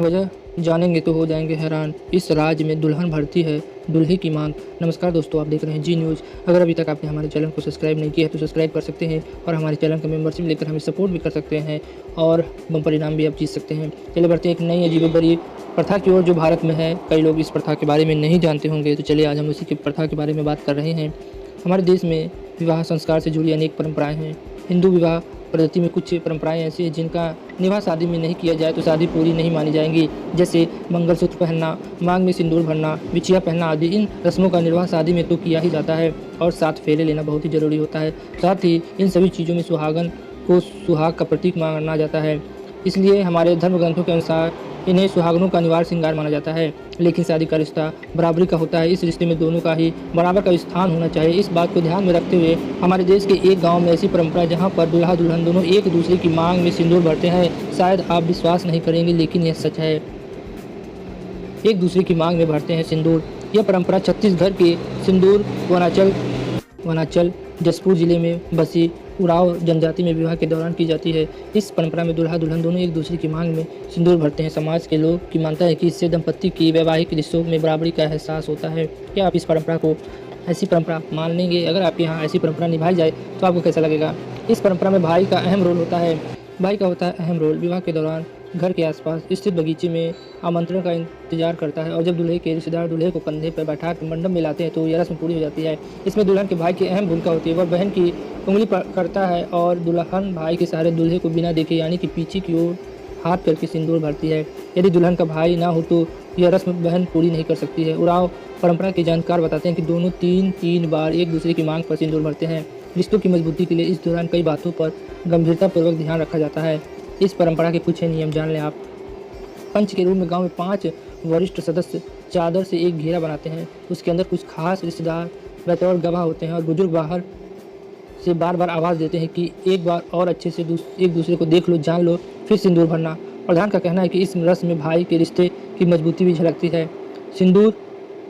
वजह जानेंगे तो हो जाएंगे हैरान। इस राज्य में दुल्हन भरती है दूल्हे की मांग। नमस्कार दोस्तों, आप देख रहे हैं जी न्यूज़। अगर अभी तक आपने हमारे चैनल को सब्सक्राइब नहीं किया है तो सब्सक्राइब कर सकते हैं और हमारे चैनल का मेंबरशिप लेकर हमें सपोर्ट भी कर सकते हैं और बम्पर इनाम भी आप जीत सकते हैं। चलिए बढ़ते हैं एक नई अजीबोगरीब प्रथा की ओर जो भारत में है। कई लोग इस प्रथा के बारे में नहीं जानते होंगे, तो चलिए आज हम उसी की प्रथा के बारे में बात कर रहे हैं। हमारे देश में विवाह संस्कार से जुड़ी अनेक परंपराएं हैं। हिंदू विवाह पद्धति में कुछ परंपराएं ऐसी हैं जिनका निभाव शादी में नहीं किया जाए तो शादी पूरी नहीं मानी जाएंगी, जैसे मंगलसूत्र पहनना, मांग में सिंदूर भरना, बिछिया पहनना आदि। इन रस्मों का निर्वाह शादी में तो किया ही जाता है और साथ फेरे लेना बहुत ही जरूरी होता है। साथ ही इन सभी चीज़ों में सुहागन को सुहाग का प्रतीक माना जाता है, इसलिए हमारे धर्म ग्रंथों के अनुसार इन्हें सुहागनों का अनिवार्य श्रृंगार माना जाता है। लेकिन शादी का रिश्ता बराबरी का होता है। इस रिश्ते में दोनों का ही बराबर का स्थान होना चाहिए। इस बात को ध्यान में रखते हुए हमारे देश के एक गांव में ऐसी परंपरा है जहां पर दूल्हा दुल्हन दोनों एक दूसरे की मांग में सिंदूर भरते हैं। शायद आप विश्वास नहीं करेंगे, लेकिन यह सच है। एक दूसरे की मांग में भरते हैं सिंदूर। यह परंपरा छत्तीसगढ़ के सिंदूर वनाचल जसपुर जिले में बसी उरांव जनजाति में विवाह के दौरान की जाती है। इस परंपरा में दूल्हा दुल्हन दोनों एक दूसरे की मांग में सिंदूर भरते हैं। समाज के लोग की मानता है कि इससे दंपति की वैवाहिक रिश्तों में बराबरी का एहसास होता है। क्या आप इस परंपरा को ऐसी परंपरा मान लेंगे? अगर आपके यहाँ ऐसी परंपरा निभाई जाए तो आपको कैसा लगेगा? इस परंपरा में भाई का अहम रोल होता है। भाई का होता है अहम रोल। विवाह के दौरान घर के आसपास स्थित बगीचे में आमंत्रण का इंतजार करता है और जब दूल्हे के रिश्तेदार दूल्हे को कंधे पर बैठा कर मंडप में लाते हैं तो यह रस्म पूरी हो जाती है। इसमें दुल्हन के भाई की अहम भूमिका होती है। वह बहन की उंगली करता है और दुल्हन भाई के सहारे दूल्हे को बिना देखे यानी कि पीछे की ओर हाथ करके सिंदूर भरती है। यदि दुल्हन का भाई ना हो तो यह रस्म बहन पूरी नहीं कर सकती है। उरांव परंपरा के जानकार बताते हैं कि दोनों तीन बार एक दूसरे की मांग पर सिंदूर भरते हैं। रिश्तों की मजबूती के लिए इस दौरान कई बातों पर गंभीरतापूर्वक ध्यान रखा जाता है। इस परंपरा के कुछ नियम जान लें आप। पंच के रूप में गांव में 5 वरिष्ठ सदस्य चादर से एक घेरा बनाते हैं। उसके अंदर कुछ खास रिश्तेदार बतौर गवाह होते हैं और बुजुर्ग बाहर से बार बार आवाज़ देते हैं कि एक बार और अच्छे से एक दूसरे को देख लो, जान लो, फिर सिंदूर भरना। प्रधान का कहना है कि इस रस्म में भाई के रिश्ते की मजबूती भी झलकती है। सिंदूर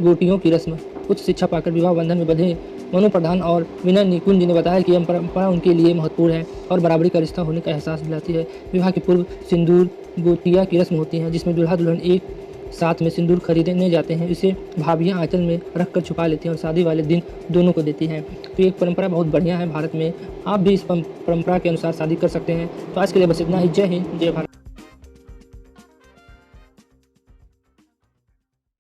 गोटियों की रस्म। उच्च शिक्षा पाकर विवाह बंधन में बंधे मनु प्रधान और विनय निकुंज जी ने बताया कि यह परंपरा उनके लिए महत्वपूर्ण है और बराबरी का रिश्ता होने का एहसास दिलाती है। विवाह के पूर्व सिंदूर गोटिया की रस्म होती है जिसमें दूल्हा दुल्हन एक साथ में सिंदूर खरीदने जाते हैं। इसे भाभियाँ आंचल में रख कर छुपा लेती हैं और शादी वाले दिन दोनों को देती हैं। तो ये परंपरा बहुत बढ़िया है भारत में। आप भी इस परंपरा के अनुसार शादी कर सकते हैं। तो आज के लिए बस इतना ही। जय हिंद, जय भारत।